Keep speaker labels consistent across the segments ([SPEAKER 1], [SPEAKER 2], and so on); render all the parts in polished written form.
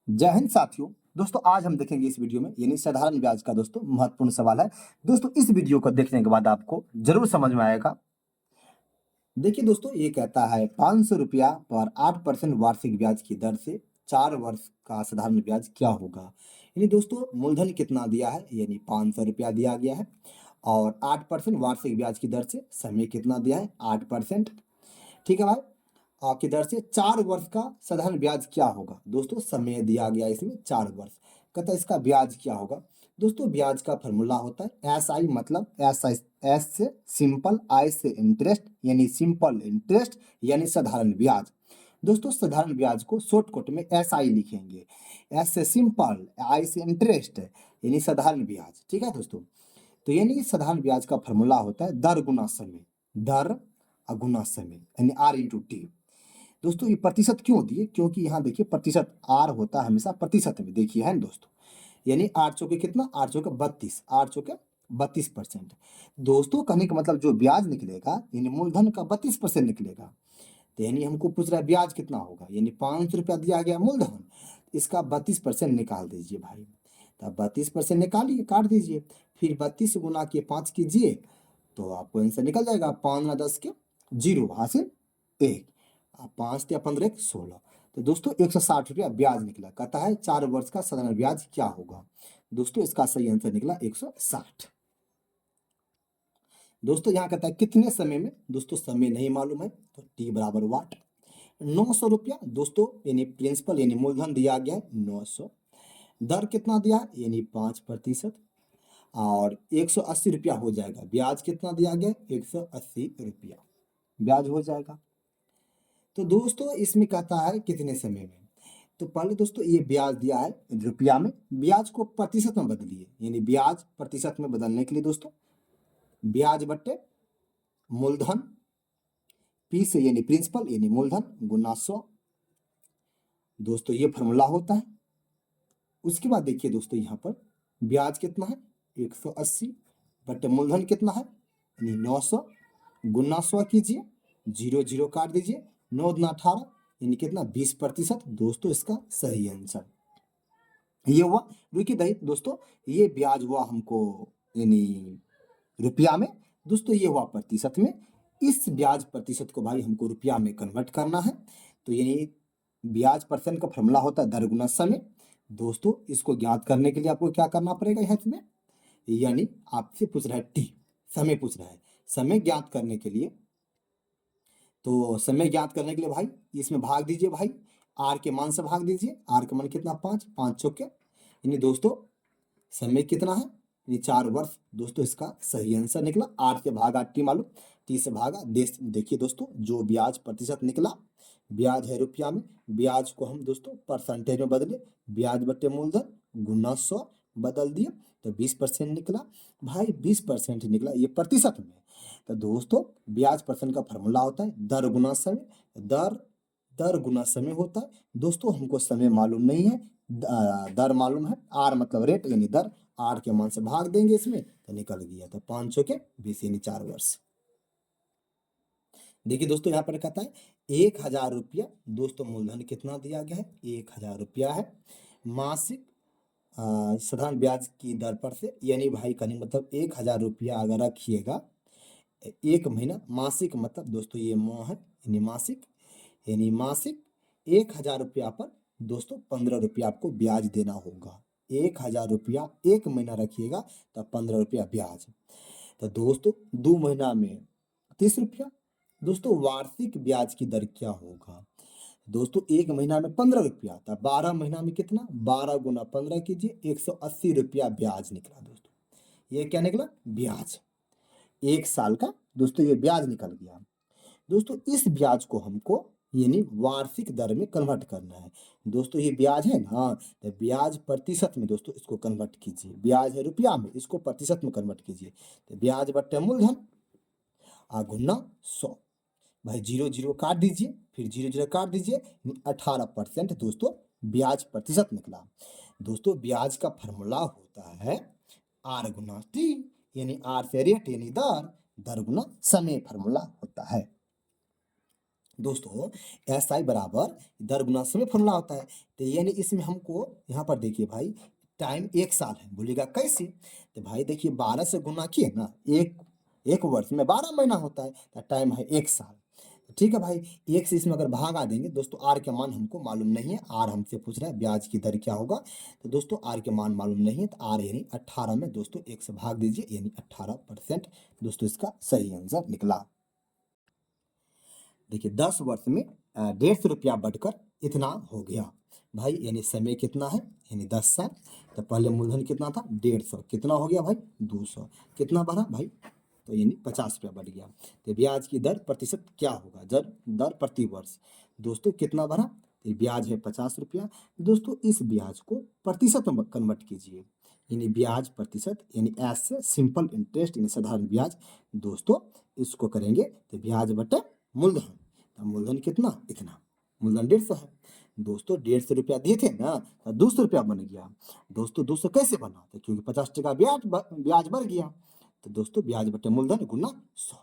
[SPEAKER 1] जय हिंद साथियों। दोस्तों आज हम देखेंगे इस वीडियो में यानी साधारण ब्याज का दोस्तों महत्वपूर्ण सवाल है। दोस्तों इस वीडियो को देखने के बाद आपको जरूर समझ में आएगा। देखिए दोस्तों, ये कहता है 500 रुपया पर 8% वार्षिक ब्याज की दर से 4 वर्ष का साधारण ब्याज क्या होगा। यानी दोस्तों मूलधन कितना दिया है, यानी 500 रुपया दिया गया है और 8% वार्षिक ब्याज की दर से समय कितना दिया है, 8%। ठीक है भाई। की दर से 4 वर्ष का साधारण ब्याज क्या होगा। दोस्तों समय दिया गया इसमें 4 वर्ष। कहता है इसका ब्याज क्या होगा। दोस्तों ब्याज का फॉर्मूला होता है एस आई, मतलब एस से सिंपल, आई से इंटरेस्ट यानी सिंपल इंटरेस्ट यानी साधारण ब्याज। दोस्तों साधारण ब्याज को शॉर्टकट में एस आई लिखेंगे। एस से सिंपल, आई से इंटरेस्ट यानी साधारण ब्याज। ठीक है दोस्तों, तो यानी साधारण ब्याज का फॉर्मूला होता है दर गुना समय। दर गुना समय यानी आर इंटू टी। दोस्तों ये प्रतिशत क्यों दिए, क्योंकि यहाँ देखिए प्रतिशत आर होता है हमेशा प्रतिशत में, देखिए है ना दोस्तों। यानी 8 चौके कितना, 8 चौके 32, 8 चौके 32%। दोस्तों कहने का मतलब जो ब्याज निकलेगा यानी मूलधन का 32% निकलेगा। तो यानी हमको पूछ रहा है ब्याज कितना होगा, यानी 500 रुपया दिया गया मूलधन, इसका 32% निकाल दीजिए भाई। तो 32% निकालिए, काट दीजिए, फिर 32 गुना के 5 कीजिए तो आपको आंसर निकल जाएगा। 5 ना 10 के 0, हासिल 1। 5 या 15 16। तो दोस्तों 160 रुपया ब्याज निकला। कहता है 4 वर्ष का साधारण ब्याज क्या होगा। दोस्तों इसका सही आंसर निकला 160। दोस्तों यहाँ कहता है कितने समय में। दोस्तों समय नहीं मालूम है तो टी बराबर वाट। 900 रुपया दोस्तों यानी प्रिंसिपल यानी मूलधन दिया गया है 900। दर कितना दिया है, यानी 5%। और 180 रुपया हो जाएगा। ब्याज कितना दिया गया, 180 रुपया ब्याज हो जाएगा। तो दोस्तों इसमें कहता है कितने समय में। तो पहले दोस्तों ये ब्याज दिया है रुपया में, ब्याज को प्रतिशत में बदलिए। यानी ब्याज प्रतिशत में बदलने के लिए दोस्तों ब्याज बट्टे मूलधन, पी से यानी प्रिंसिपल यानी मूलधन गुना 100। दोस्तों ये फॉर्मूला होता है। उसके बाद देखिए दोस्तों यहाँ पर ब्याज कितना है 180 बटे मूलधन कितना है यानी 900 गुना 100 कीजिए, 0 0 काट दीजिए, 9 दूना 18 यानी कितना 20%। दोस्तों इसका सही आंसर ये हुआ। रुकिए दही दोस्तों, ये ब्याज हुआ हमको यानी रुपया में। दोस्तों ये हुआ प्रतिशत में। इस ब्याज प्रतिशत को भाई हमको रुपया में कन्वर्ट करना है। तो यानी ब्याज परसेंट का फॉर्मूला होता है दर गुना समय। दोस्तों इसको ज्ञात करने के लिए आपको क्या करना पड़ेगा यहाँ इसमें, यानी आपसे पूछ रहा है टी, समय पूछ रहा है। समय ज्ञात करने के लिए, तो समय ज्ञात करने के लिए भाई इसमें भाग दीजिए भाई, आर के मान से भाग दीजिए। आर का मान कितना 5, 5 चौके यानी दोस्तों समय कितना है यानी 4 वर्ष। दोस्तों इसका सही आंसर निकला। आर से भागा टी मालूम, टी से भागा देश। देखिए दोस्तों जो ब्याज प्रतिशत निकला, ब्याज है रुपया में, ब्याज को हम दोस्तों परसेंटेज में बदले, ब्याज बटे मूलधन गुना 100 बदल दिए तो 20% निकला। भाई 20% निकला ये प्रतिशत में। तो दोस्तों ब्याज परसेंट का फॉर्मूला होता है दर गुना समय। दर दर गुना समय होता है। दोस्तों हमको समय मालूम नहीं है, दर मालूम है। आर मतलब रेट यानी दर, आर के मान से भाग देंगे इसमें तो निकल गया। तो 500 के 20 यानी 4 वर्ष। देखिए दोस्तों यहाँ पर कहता है 1000 रुपया। दोस्तों मूलधन कितना दिया गया है 1000 रुपया है। मासिक साधारण ब्याज की दर पर से, यानी भाई कहने मतलब 1000 रुपया अगर रखिएगा एक महीना, मासिक मतलब दोस्तों ये माह है यानी मासिक, यानी मासिक 1000 रुपया पर दोस्तों 15 रुपया आपको ब्याज देना होगा। 1000 रुपया एक महीना रखिएगा तो 15 रुपया ब्याज। तो दोस्तों 2 महीना में 30 रुपया। दोस्तों वार्षिक ब्याज की दर क्या होगा। दोस्तों एक महीना में 15 रुपया था, 12 महीना में कितना, 12 गुना 15 कीजिए, 180 रुपया ब्याज निकला। दोस्तों ये क्या निकला, ब्याज। 1 साल का दोस्तों ये ब्याज निकल गया। दोस्तों इस ब्याज को हमको यानी वार्षिक दर में कन्वर्ट करना है। दोस्तों ये ब्याज है ना, तो ब्याज प्रतिशत में दोस्तों इसको कन्वर्ट कीजिए। ब्याज है रुपया में, इसको प्रतिशत में कन्वर्ट कीजिए। तो ब्याज बट्टे मूलधन गुना 100। भाई 0 0 काट दीजिए, फिर 0 0 काट दीजिए, 18% दोस्तों ब्याज प्रतिशत निकला। दोस्तों ब्याज का फॉर्मूला होता है आर गुना टी, यानी आर से रेट यानी दर, दर गुना समय फॉर्मूला होता है। दोस्तों एस आई बराबर दर गुना समय फॉर्मूला होता है। तो यानी इसमें हमको यहाँ पर देखिए भाई टाइम 1 साल है, बोलिएगा कैसे? तो भाई देखिए 12 से गुना किए ना, एक एक वर्ष में 12 महीना होता है, तो टाइम है 1 साल। ठीक है भाई, एक से इसमें अगर भागा देंगे दोस्तों, आर के मान हमको मालूम नहीं है, आर हमसे पूछ रहा है ब्याज की दर क्या होगा। तो दोस्तों आर के मान मालूम नहीं है, तो आर यानी 18 में दोस्तों 1 से भाग दीजिए, यानी 18%। दोस्तों इसका सही आंसर निकला। देखिए 10 वर्ष में 150 रुपया बढ़कर इतना हो गया भाई, यानी समय कितना है, यानी 10 साल। तो पहले मूलधन कितना था 150, कितना हो गया भाई 200, कितना बढ़ा भाई, तो यानी 50 रुपया बढ़ गया। तो ब्याज की दर प्रतिशत क्या होगा, दर दर प्रति वर्ष। दोस्तों कितना बढ़ा, तो ब्याज है 50 रुपया। दोस्तों इस ब्याज को प्रतिशत में कन्वर्ट कीजिए, यानी ब्याज प्रतिशत, यानी एस से सिंपल इंटरेस्ट यानी साधारण ब्याज। दोस्तों इसको करेंगे तो ब्याज बटे मूलधन, तो मूलधन कितना, इतना, मूलधन 150 है। दोस्तों 150 रुपया दिए थे ना, तो 200 रुपया बन गया। दोस्तों 200 कैसे बना, तो क्योंकि 50 टका ब्याज बढ़ गया। तो दोस्तों ब्याज बटे मूलधन गुना 100,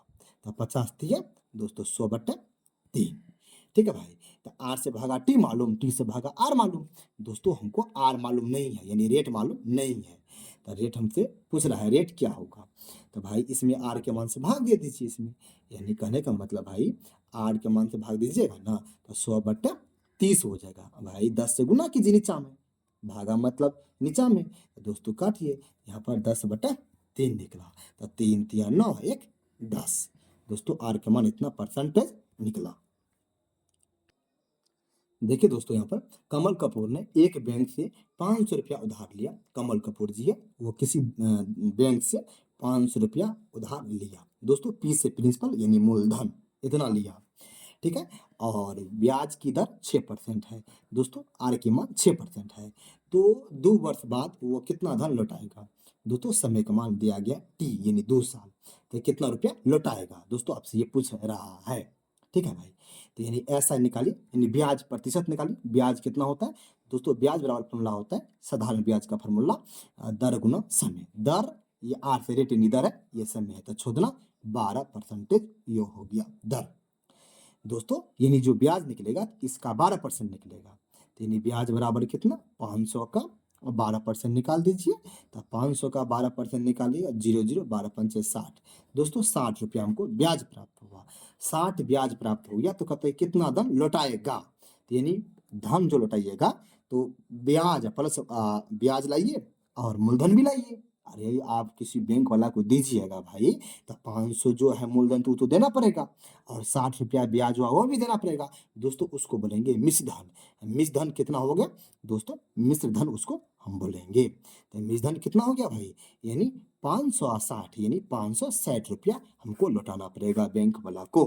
[SPEAKER 1] तो 50 दिया दोस्तों 100 बटे 3। ठीक है भाई, तो आर से भागा टी मालूम, टी से भागा आर मालूम। दोस्तों हमको आर मालूम नहीं है, यानी रेट मालूम नहीं है, तो रेट हमसे पूछ रहा है रेट क्या होगा। तो भाई इसमें आर के मान से भाग दे दीजिए इसमें, यानी कहने का मतलब भाई आर के मान से भाग दीजिएगा ना, तो 100/30 हो जाएगा भाई। 10 से गुना कीजिए नीचा में, भागा मतलब नीचा में, तो दोस्तों काटिए, यहाँ पर 10/3 निकला। तो 3 तिया 9, 1 10। दोस्तों आर के मान इतना परसेंटेज निकला। देखिए दोस्तों यहाँ पर कमल कपूर ने एक बैंक से 500 रुपया उधार लिया। कमल कपूर जी है, वो किसी बैंक से 500 रुपया उधार लिया। दोस्तों पी से प्रिंसिपल यानी मूलधन इतना लिया, ठीक है, और ब्याज की दर 6% है। दोस्तों आर की मान 6% है, तो 2 वर्ष बाद वो कितना धन लौटाएगा। दोस्तों समय का मान दिया गया टी यानी 2 साल, तो कितना रुपया लौटाएगा दोस्तों आपसे ये पूछ रहा है। ठीक है भाई, तो यानी ऐसा निकालिए, यानी ब्याज प्रतिशत निकालिए। ब्याज कितना होता है दोस्तों, ब्याज बराबर फॉर्मूला होता है साधारण ब्याज का फॉर्मूला, दर गुना समय। दर ये आर से रेट यानी दर है, ये समय है, तो छोड़ना 12% ये हो गया दर। दोस्तों यानी जो ब्याज निकलेगा इसका 12% निकलेगा, तो यानी ब्याज बराबर कितना 500 का और 12% निकाल दीजिए। तो 500 का 12% निकालिएगा, 0 0 12 पंचे 60। दोस्तों 60 रुपया हमको ब्याज प्राप्त हुआ। 60 ब्याज प्राप्त हो गया, तो कहते हैं कितना धन लौटाएगा, तो यानी धन जो लौटाइएगा तो ब्याज प्लस ब्याज लाइए और मूलधन भी लाइए। अरे आप किसी बैंक वाला को दीजिएगा भाई, तो 500 जो है मूलधन तो देना पड़ेगा, और 60 रुपया ब्याज हुआ वो भी देना पड़ेगा। दोस्तों उसको बोलेंगे मिश्र धन। मिश्र धन कितना हो गया दोस्तों, मिश्र धन उसको हम बोलेंगे। तो मिश्र धन कितना हो गया भाई, यानी 560 यानी 560 रुपया हमको लौटाना पड़ेगा बैंक वाला को।